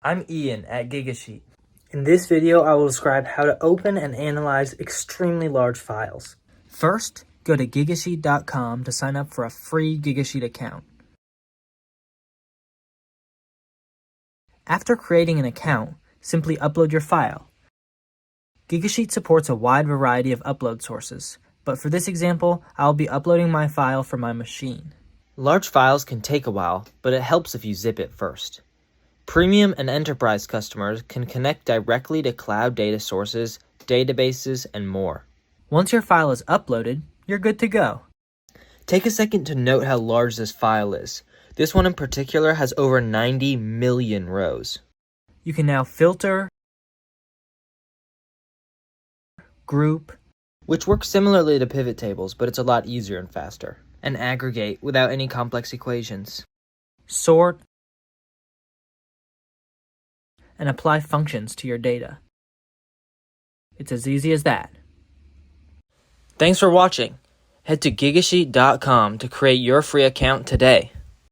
I'm Ian at Gigasheet. In this video, I will describe how to open and analyze extremely large files. First, go to gigasheet.com to sign up for a free Gigasheet account. After creating an account, simply upload your file. Gigasheet supports a wide variety of upload sources, but for this example, I'll be uploading my file from my machine. Large files can take a while, but it helps if you zip it first. Premium and enterprise customers can connect directly to cloud data sources, databases, and more. Once your file is uploaded, you're good to go. Take a second to note how large this file is. This one in particular has over 90 million rows. You can now filter, group, which works similarly to pivot tables, but it's a lot easier and faster, and aggregate without any complex equations. Sort, and apply functions to your data. It's as easy as that. Thanks for watching. Head to gigasheet.com to create your free account today.